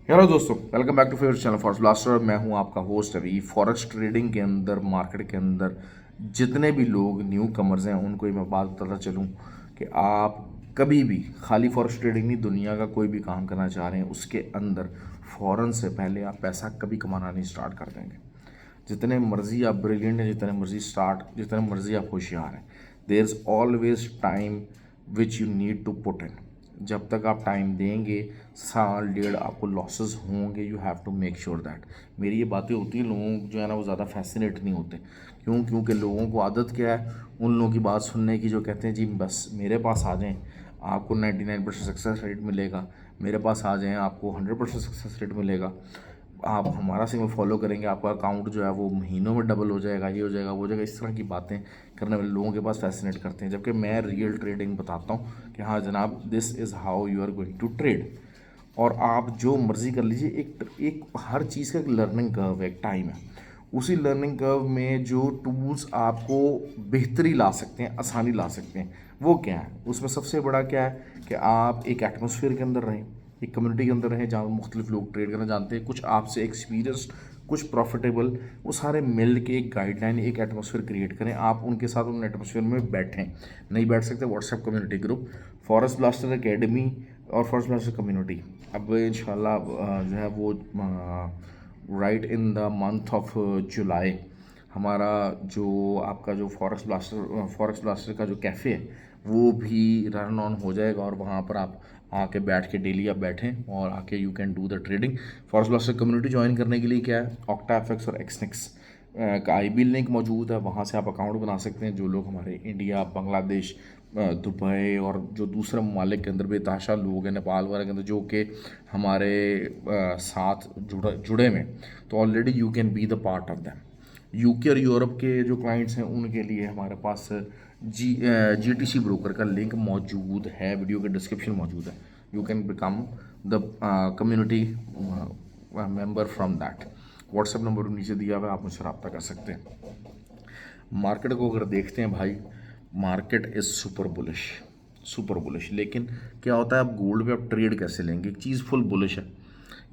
Hello दोस्तों, welcome back to favourite channel Forex Blaster. मैं हूं आपका होस्ट अभी। फॉरेक्स ट्रेडिंग के अंदर, मार्केट के अंदर जितने भी लोग न्यू कमर्स हैं उनको ही मैं बात बताता चलूं कि आप कभी भी खाली फॉरेक्स ट्रेडिंग नहीं, दुनिया का कोई भी काम करना चाह रहे हैं उसके अंदर फ़ौरन से पहले आप पैसा कभी कमाना नहीं स्टार्ट कर देंगे। जितने मर्जी आप ब्रिलियंट हैं, जितने मर्जी आप होशियार हैं, there is always time which you need to put in. जब तक आप टाइम देंगे, साल डेढ़ आपको लॉसेस होंगे। You have to make sure that. मेरी ये बातें होती हैं, लोगों जो है ना वो ज़्यादा फैसिनेट नहीं होते। क्योंकि लोगों को आदत क्या है उन लोगों की बात सुनने की, जो कहते हैं जी बस मेरे पास आ जाएं आपको 99% सक्सेस रेट मिलेगा, मेरे पास आ जाएं आपको 100% सक्सेस रेट मिलेगा, आप हमारा सिग्नल फॉलो करेंगे आपका अकाउंट जो है वो महीनों में डबल हो जाएगा, ये हो जाएगा, वो हो जाएगा। इस तरह की बातें करने वाले लोगों के पास फैसिनेट करते हैं, जबकि मैं रियल ट्रेडिंग बताता हूँ कि हाँ जनाब, this is how you are going to trade. और आप जो मर्ज़ी कर लीजिए, एक हर चीज़ का एक लर्निंग कर्व है, एक टाइम है। उसी लर्निंग कर्व में जो टूल्स आपको बेहतरी ला सकते हैं, आसानी ला सकते हैं, वो क्या है? उसमें सबसे बड़ा क्या है कि आप एक एटमॉस्फेयर के अंदर रहें, एक कम्युनिटी के अंदर रहें जहाँ मुख्तलिफ लोग ट्रेड करना जानते हैं, कुछ आपसे एक्सपीरियंस्ड, कुछ प्रॉफिटेबल, वो सारे मिल के एक गाइडलाइन, एक एटमॉस्फेयर क्रिएट करें। आप उनके साथ उन एटमॉस्फेयर में बैठें। नहीं बैठ सकते, WhatsApp community group, forest blaster academy और फॉरेस्ट ब्लास्टर कम्युनिटी। अब इंशाल्लाह जो है वो right in the month of July हमारा जो आपका जो फॉरेक्स ब्लास्टर का जो कैफ़े है वो भी रन ऑन हो जाएगा, और वहाँ पर आप आके बैठ के डेली आप बैठें और आके you can do the trading. Forex blaster community join करने के लिए क्या है, ऑक्टा एफएक्स और एक्सनेक्स का आईबी लिंक मौजूद है, वहाँ से आप अकाउंट बना सकते हैं। जो लोग हमारे इंडिया, बांग्लादेश, दुबई और जो दूसरे ममालिक के अंदर बेतहाशा लोग हैं, नेपाल वगैरह के अंदर जो कि हमारे साथ जुड़े में, तो already you can be the part of them. UK और यूरोप के जो क्लाइंट्स हैं उनके लिए हमारे पास जीटीसी ब्रोकर का लिंक मौजूद है, वीडियो के डिस्क्रिप्शन मौजूद है। You can become the community member from that. WhatsApp number नीचे दिया हुआ है, आप मुझसे रब्ता कर सकते हैं। मार्केट को अगर देखते हैं भाई, मार्केट इज़ सुपर बुलिश। लेकिन क्या होता है, आप गोल्ड पे आप ट्रेड कैसे लेंगे? एक चीज़ फुल बुलिश है,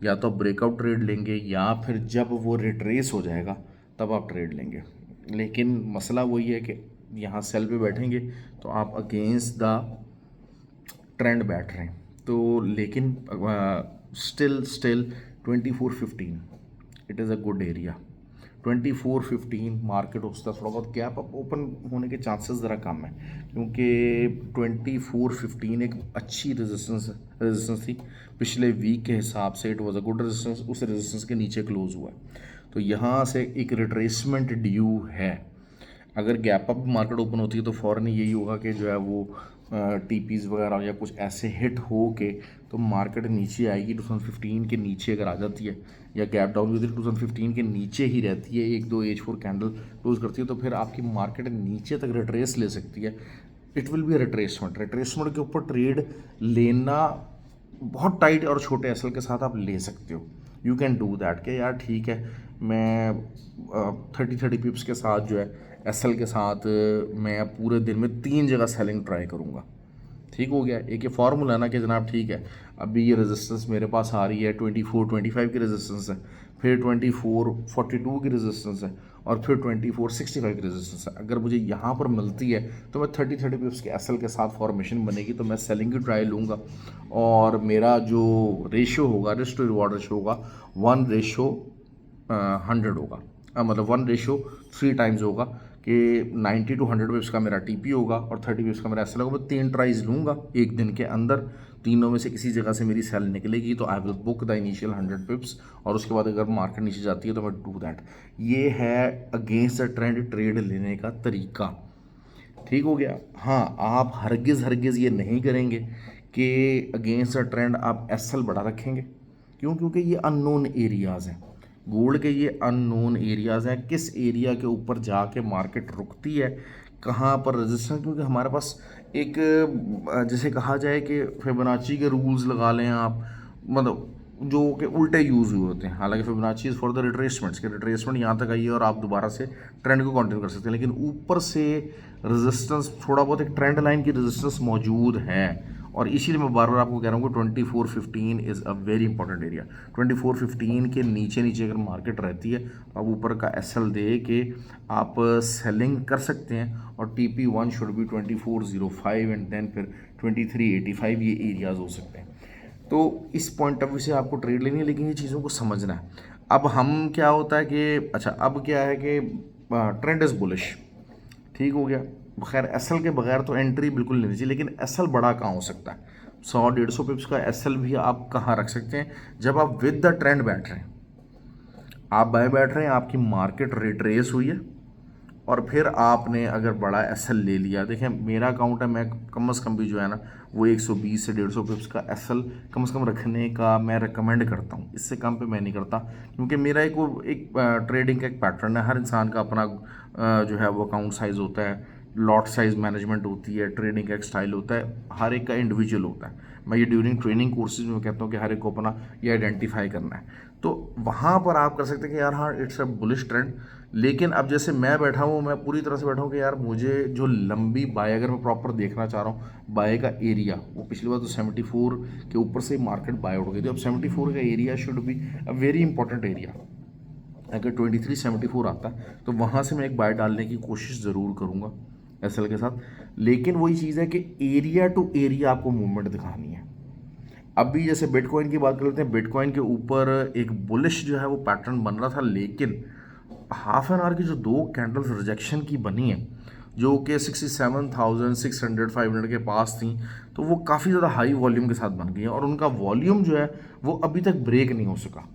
या तो आप ब्रेकआउट ट्रेड लेंगे या फिर जब वो रिट्रेस हो जाएगा तब आप ट्रेड लेंगे। लेकिन मसला वही है कि यहाँ सेल पे बैठेंगे तो आप अगेंस्ट द ट्रेंड बैठ रहे हैं। तो लेकिन still 2415 it is a good area. 2415 market उसका थोड़ा बहुत गैप अप ओपन होने के चांसेस ज़रा कम है, क्योंकि 2415 एक अच्छी रेजिस्टेंस थी पिछले वीक के हिसाब से। It was a good resistance, उस रेजिस्टेंस के नीचे क्लोज हुआ है, तो यहाँ से एक रिट्रेसमेंट ड्यू है। अगर गैप अप मार्केट ओपन होती है तो फ़ौरन यही होगा कि जो है वो टीपीज़ वगैरह या कुछ ऐसे हिट हो के तो मार्केट नीचे आएगी। 2015 के नीचे अगर आ जाती है या गैप डाउन भी होती है 2015 के नीचे ही रहती है, एक दो H4 कैंडल क्लोज करती है, तो फिर आपकी मार्केट नीचे तक रिट्रेस ले सकती है। इट विल बी रिट्रेसमेंट के ऊपर ट्रेड लेना बहुत टाइट और छोटे एसएल के साथ आप ले सकते हो। यू कैन डू दैट कि यार ठीक है, मैं 30 पिप्स के साथ जो है एसएल के साथ मैं पूरे दिन में 3 जगह सेलिंग ट्राई करूँगा। ठीक हो गया। एक ये फार्मूला ना कि जनाब ठीक है, अभी ये रेजिस्टेंस मेरे पास आ रही है 2425 की रेजिस्टेंस है, फिर 2442 की रेजिस्टेंस है, और फिर 2465 की रेजिस्टेंस है। अगर मुझे यहाँ पर मिलती है तो मैं 30 पिप्स के एसएल के साथ फॉर्मेशन बनेगी तो मैं सेलिंग की ट्राई लूँगा, और मेरा जो रेशियो होगा, रिस्क टू रिवॉर्ड रेशियो होगा 1:100 होगा। मतलब 1:3 टाइम्स होगा कि 90 to 100 पिप्स का मेरा टीपी होगा और 30 पिप्स का मेरा एसएल होगा। मैं 3 ट्राइज लूँगा एक दिन के अंदर, तीनों में से किसी जगह से मेरी सेल निकलेगी तो I will book the initial 100 पिप्स, और उसके बाद अगर मार्केट नीचे जाती है तो मैं डू दैट। ये है अगेंस्ट द ट्रेंड ट्रेड लेने का तरीका। ठीक हो गया। हाँ, आप हरगिज़ ये नहीं करेंगे कि अगेंस्ट द ट्रेंड आप एसएल बढ़ा रखेंगे। क्यों? क्योंकि ये अननोन एरियाज़ हैं, गोल्ड के ये अननोन एरियाज़ हैं। किस एरिया के ऊपर जाके मार्केट रुकती है, कहाँ पर रेजिस्टेंस, क्योंकि हमारे पास एक जैसे कहा जाए कि फिबोनाची के रूल्स लगा लें आप, मतलब जो कि उल्टे यूज़ हुए होते हैं। हालांकि फिबोनाची इज़ फॉर द रिट्रेसमेंट्स के रिट्रेसमेंट यहाँ तक आई है और आप दोबारा से ट्रेंड को कंटिन्यू कर सकते हैं, लेकिन ऊपर से रेजिस्टेंस थोड़ा बहुत एक ट्रेंड लाइन की रेजिस्टेंस मौजूद है, और इसीलिए मैं बार बार आपको कह रहा हूँ कि 2415 is a very important area. 2415 के नीचे नीचे अगर मार्केट रहती है तो आप ऊपर का एसएल दे के आप सेलिंग कर सकते हैं, और TP1 should be 2405 and then फिर 2385 ये एरियाज हो सकते हैं। तो इस पॉइंट ऑफ व्यू से आपको ट्रेड लेनी है, लेकिन ये चीज़ों को समझना है। अब हम क्या होता है कि अच्छा अब क्या है कि ट्रेंड इज़ बुलिश, ठीक हो गया। खैर एसएल के बगैर तो एंट्री बिल्कुल नहीं चाहिए, लेकिन एसएल बड़ा कहाँ हो सकता है? 100-150 पिप्स का एसएल भी आप कहाँ रख सकते हैं? जब आप विद द ट्रेंड बैठ रहे हैं, आप बाय बैठ रहे हैं, आपकी मार्केट रिट्रेस हुई है और फिर आपने अगर बड़ा एसएल ले लिया। देखें मेरा अकाउंट है, मैं कम से कम भी जो है ना वो 120 से 150 पिप्स का एसएल कम से कम रखने का मैं रिकमेंड करता हूँ। इससे कम पे मैं नहीं करता, क्योंकि मेरा एक ट्रेडिंग का एक पैटर्न है। हर इंसान का अपना जो है वो अकाउंट साइज़ होता है, लॉट साइज मैनेजमेंट होती है, ट्रेडिंग का एक स्टाइल होता है, हर एक का इंडिविजुअल होता है। मैं ये ड्यूरिंग ट्रेनिंग कोर्सेज में कहता हूँ कि हर एक को अपना ये आइडेंटिफाई करना है। तो वहाँ पर आप कर सकते हैं कि यार हाँ इट्स अ बुलिश ट्रेंड, लेकिन अब जैसे मैं बैठा हूँ, मैं पूरी तरह से बैठा हूँ कि यार मुझे जो लंबी बाय अगर मैं प्रॉपर देखना चाह रहा हूँ, बाय का एरिया वो पिछली बार तो 74 के ऊपर से मार्केट बाय आउट हो गई थी। अब 74 का area should be a very important area. अगर 2374 आता है तो वहाँ से मैं एक बाय डालने की कोशिश ज़रूर करूँगा एसएल के साथ। लेकिन वही चीज़ है कि एरिया टू एरिया आपको मूवमेंट दिखानी है। अभी जैसे बिटकॉइन की बात कर लेते हैं, बिटकॉइन के ऊपर एक बुलिश जो है वो पैटर्न बन रहा था, लेकिन हाफ एन आवर की जो दो कैंडल्स रिजेक्शन की बनी है जो कि 67,600 500 के पास थी, तो वो काफ़ी ज़्यादा हाई वॉल्यूम के साथ बन गई है, और उनका वॉल्यूम जो है वो अभी तक ब्रेक नहीं हो सका।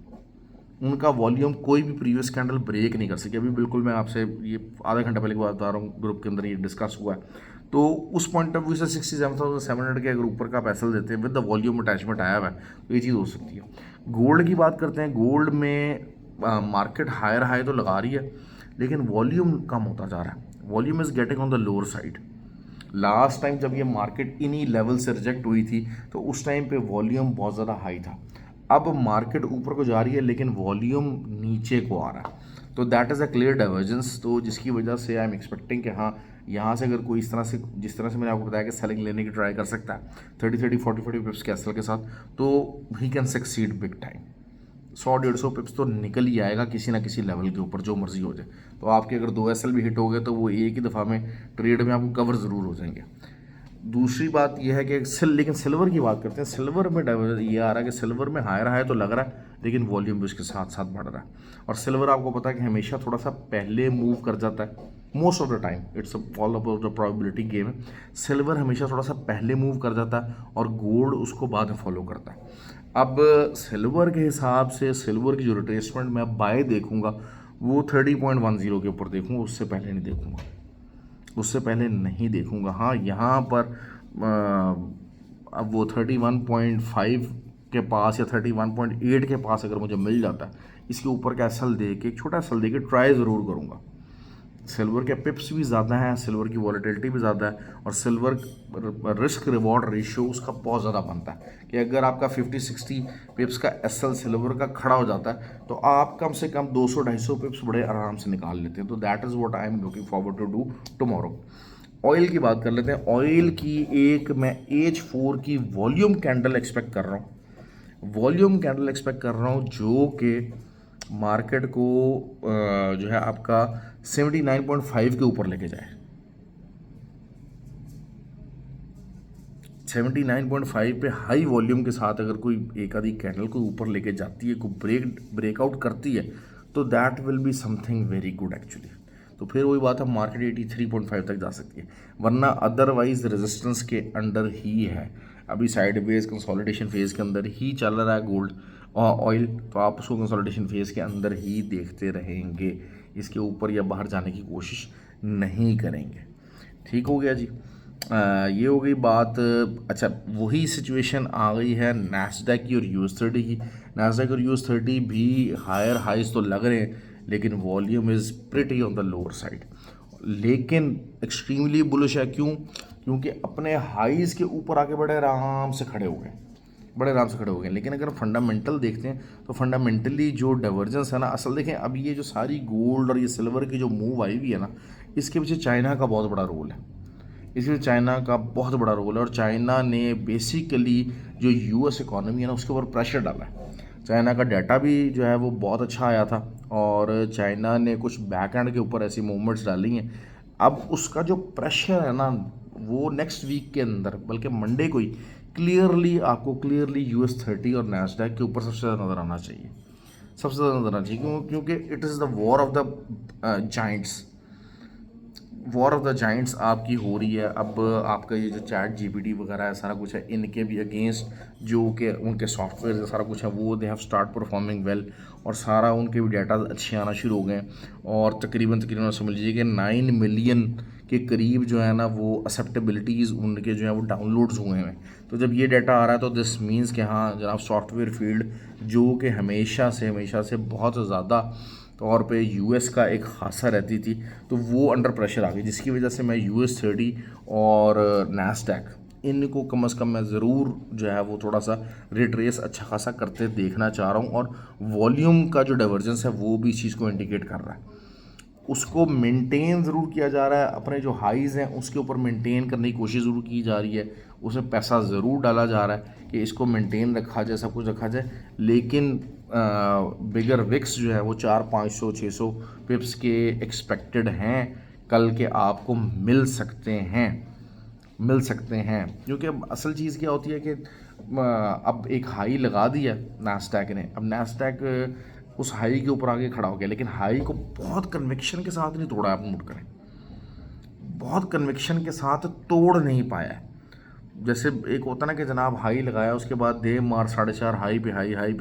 उनका वॉल्यूम कोई भी प्रीवियस कैंडल ब्रेक नहीं कर सकी। अभी बिल्कुल मैं आपसे ये आधा घंटा पहले की बात बता रहा हूँ, ग्रुप के अंदर ये डिस्कस हुआ है। तो उस पॉइंट ऑफ व्यू से 67,700 के अगर ऊपर का पैसल देते हैं विद द वॉल्यूम अटैचमेंट आया हुआ है तो ये चीज़ हो सकती है। गोल्ड की बात करते हैं, गोल्ड में मार्केट हायर हाई तो लगा रही है, लेकिन वॉल्यूम कम होता जा रहा है। Volume is getting on the lower side. Last time जब ये मार्केट इन्हीं लेवल से रिजेक्ट हुई थी तो उस टाइम पे वॉल्यूम बहुत ज़्यादा हाई था। अब मार्केट ऊपर को जा रही है लेकिन वॉल्यूम नीचे को आ रहा है, तो that is a clear divergence. तो जिसकी वजह से आई एम एक्सपेक्टिंग कि हाँ यहाँ से अगर कोई इस तरह से जिस तरह से मैंने आपको बताया कि सेलिंग लेने की ट्राई कर सकता है 30-30 40-40 पिप्स के एसएल के साथ, तो he can succeed big time. 100-150 पिप्स तो निकल ही आएगा किसी ना किसी लेवल के ऊपर, जो मर्जी हो जाए। तो आपके अगर 2 एसएल भी हिट हो गए तो वो एक ही दफ़ा में ट्रेड में आपको कवर ज़रूर हो जाएंगे। दूसरी बात यह है कि लेकिन सिल्वर की बात करते हैं। सिल्वर में ये आ रहा है कि सिल्वर में हायर हाई तो लग रहा है, लेकिन वॉल्यूम भी उसके साथ साथ बढ़ रहा है। और सिल्वर आपको पता है कि हमेशा थोड़ा सा पहले मूव कर जाता है, most of the time it's all about the probability game है। सिल्वर हमेशा थोड़ा सा पहले मूव कर जाता है और गोल्ड उसको बाद में फॉलो करता है। अब सिल्वर के हिसाब से सिल्वर की जो रिट्रेसमेंट मैं बाय देखूंगा वो 30.10 के ऊपर देखूंगा, उससे पहले नहीं देखूंगा, उससे पहले नहीं देखूंगा। हाँ यहाँ पर अब वो 31.5 के पास या 31.8 के पास अगर मुझे मिल जाता है, इसके ऊपर का एसएल दे के एक छोटा एसएल दे के ट्राई ज़रूर करूँगा। सिल्वर के पिप्स भी ज़्यादा हैं, सिल्वर की वॉलेटिलिटी भी ज़्यादा है, और सिल्वर रिस्क रिवॉर्ड रेशियो उसका बहुत ज़्यादा बनता है कि अगर आपका 50-60 पिप्स का एसएल सिल्वर का खड़ा हो जाता है तो आप कम से कम 200-250 पिप्स बड़े आराम से निकाल लेते हैं। तो that is what I am looking forward to do tomorrow. Oil की बात कर लेते हैं। ऑयल की एक मैं H4 की वॉल्यूम कैंडल एक्सपेक्ट कर रहा हूँ, वॉल्यूम कैंडल एक्सपेक्ट कर रहा हूँ जो कि मार्केट को जो है आपका 79.5 के ऊपर लेके जाए। 79.5 पे हाई वॉल्यूम के साथ अगर कोई एक आधी कैंडल को ऊपर लेके जाती है, कोई ब्रेकआउट करती है, तो that will be something very good actually. तो फिर वही बात है, मार्केट 83.5 तक जा सकती है, वरना अदरवाइज रेजिस्टेंस के अंडर ही है। अभी साइडवेज कंसोलिडेशन फेज़ के अंदर ही चल रहा है गोल्ड और ऑयल, तो आप उसको कंसोलिडेशन फेज़ के अंदर ही देखते रहेंगे, इसके ऊपर या बाहर जाने की कोशिश नहीं करेंगे। ठीक हो गया जी। ये हो गई बात। अच्छा वही सिचुएशन आ गई है नैस्डैक की और US30 की। नैस्डैक और US30 भी हायर हाइज तो लग रहे हैं, लेकिन volume is pretty on the lower side, लेकिन एक्सट्रीमली बुलिश है। क्यों? क्योंकि अपने हाइज के ऊपर आके बड़े आराम से खड़े हो गए, बड़े आराम से खड़े हो गए। लेकिन अगर फंडामेंटल देखते हैं तो फंडामेंटली जो डाइवर्जेंस है ना, असल देखें अभी ये जो सारी गोल्ड और ये सिल्वर की जो मूव आई हुई है ना, इसके पीछे चाइना का बहुत बड़ा रोल है। इसमें चाइना का बहुत बड़ा रोल है और चाइना ने बेसिकली जो यूएस इकॉनमी है ना उसके ऊपर प्रेशर डाला है। चाइना का डाटा भी जो है वो बहुत अच्छा आया था और चाइना ने कुछ बैक एंड के ऊपर ऐसी मूवमेंट्स डाली हैं। अब उसका जो प्रेशर है ना वो नेक्स्ट वीक के अंदर बल्कि मंडे को ही क्लियरली आपको क्लियरली US 30 और नैस्डैक के ऊपर सबसे ज़्यादा नज़र आना चाहिए, सबसे ज़्यादा नज़र आना चाहिए। क्योंकि it is the war of the Giants, war of the Giants आपकी हो रही है। अब आपका ये जो चैट GPT वगैरह है सारा कुछ है इनके भी अगेंस्ट जो कि उनके सॉफ्टवेयर सारा कुछ है वो they have start performing well और सारा उनके भी डाटा अच्छे आना शुरू हो गए और तकरीबन समझ लीजिए कि 9 मिलियन के करीब जो है ना वो एक्सेप्टेबिलिटीज़ उनके जो है वो डाउनलोड्स हुए हैं। तो जब ये डाटा आ रहा है तो दिस मीन्स कि हाँ जनाब सॉफ्टवेयर फील्ड जो कि हमेशा से बहुत ज़्यादा तौर पे यूएस का एक खासा रहती थी तो वो अंडर प्रेशर आ गई, जिसकी वजह से मैं US 30 और नैस्डैक इनको कम से कम मैं ज़रूर जो है वो थोड़ा सा रिट्रेस अच्छा खासा करते देखना चाह रहा हूँ। और वॉल्यूम का जो डाइवर्जेंस है वो भी इस चीज़ को इंडिकेट कर रहा है, उसको मेंटेन ज़रूर किया जा रहा है, अपने जो हाइज़ हैं उसके ऊपर मेंटेन करने की कोशिश ज़रूर की जा रही है, उसमें पैसा ज़रूर डाला जा रहा है कि इसको मेंटेन रखा जाए, सब कुछ रखा जाए। लेकिन बिगर विक्स जो है वो 400-500-600 पिप्स के एक्सपेक्टेड हैं कल के आपको मिल सकते हैं क्योंकि अब असल चीज़ क्या होती है कि अब एक हाई लगा दिया नास्डैक ने, अब नास्डैक उस हाई के ऊपर आके खड़ा हो गया लेकिन हाई को बहुत कन्विक्शन के साथ नहीं तोड़ा, आप नोट करें बहुत कन्विक्शन के साथ तोड़ नहीं पाया है। जैसे एक होता ना कि जनाब हाई लगाया उसके बाद दे मार 4.5 हाई पे हाई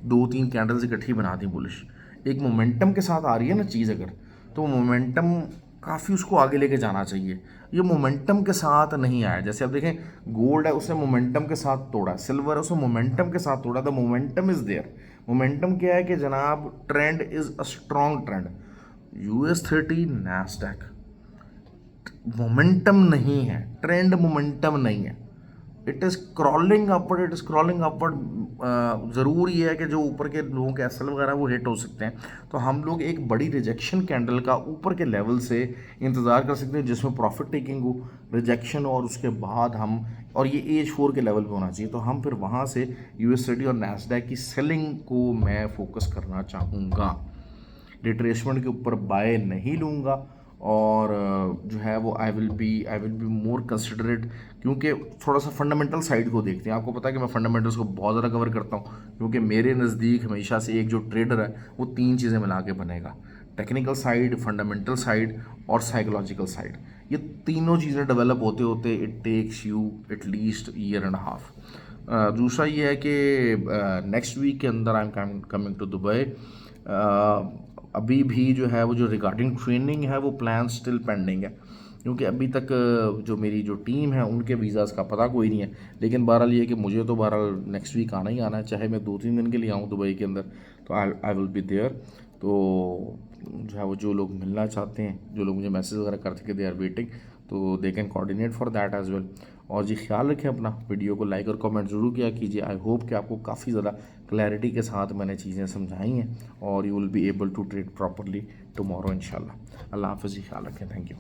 2-3 कैंडल्स इकट्ठी बना दी बुलिश, एक मोमेंटम के साथ आ रही है ना चीज़ अगर, तो मोमेंटम काफ़ी उसको आगे लेके जाना चाहिए। ये मोमेंटम के साथ नहीं आया। जैसे आप देखें गोल्ड है उसने मोमेंटम के साथ तोड़ा, सिल्वर है उसने मोमेंटम के साथ तोड़ा, the momentum is there. Momentum क्या है कि जनाब trend is a strong trend. US 30 Nasdaq momentum नहीं है, ट्रेंड मोमेंटम नहीं है, इट इज़ क्रॉलिंग अपवर्ड। ज़रूरी है कि जो ऊपर के लोगों के एसएल वगैरह वो हिट हो सकते हैं, तो हम लोग एक बड़ी रिजेक्शन कैंडल का ऊपर के लेवल से इंतज़ार कर सकते हैं जिसमें प्रॉफिट टेकिंग हो, रिजेक्शन और उसके बाद हम, और ये एज 4 के लेवल पे होना चाहिए, तो हम फिर वहाँ से US 30 और नैस्डैक की सेलिंग को मैं फोकस करना चाहूँगा, रिट्रेसमेंट के ऊपर बाय नहीं लूँगा। और जो है वो I will be more considerate क्योंकि थोड़ा सा फंडामेंटल साइड को देखते हैं। आपको पता है कि मैं फंडामेंटल्स को बहुत ज़्यादा कवर करता हूँ क्योंकि मेरे नज़दीक हमेशा से एक जो ट्रेडर है वो 3 चीज़ें मिला के बनेगा, टेक्निकल साइड, फंडामेंटल साइड और साइकोलॉजिकल साइड। ये तीनों चीज़ें डेवलप होते होते it takes you at least year and half. दूसरा ये है कि नेक्स्ट वीक के अंदर I am coming to Dubai. अभी भी जो है वो जो रिगार्डिंग ट्रेनिंग है वो प्लान स्टिल पेंडिंग है क्योंकि अभी तक जो मेरी जो टीम है उनके वीज़ाज़ का पता कोई नहीं है। लेकिन बहरहाल ये कि मुझे तो बहरहाल नेक्स्ट वीक आना ही आना है, चाहे मैं 2-3 दिन के लिए आऊँ दुबई के अंदर, तो आई विल बी देयर। तो जो है वो जो लोग मिलना चाहते हैं, जो लोग मुझे मैसेज वगैरह करते कि दे आर वेटिंग, तो they can coordinate for that as well. और जी ख्याल रखें अपना, वीडियो को लाइक और कमेंट ज़रूर किया कीजिए। आई होप कि आपको काफ़ी ज़्यादा क्लैरिटी के साथ मैंने चीज़ें समझाई हैं और you will be able to trade properly tomorrow इंशाल्लाह। अल्लाह हाफ़िज़ जी, ख्याल रखें, थैंक यू।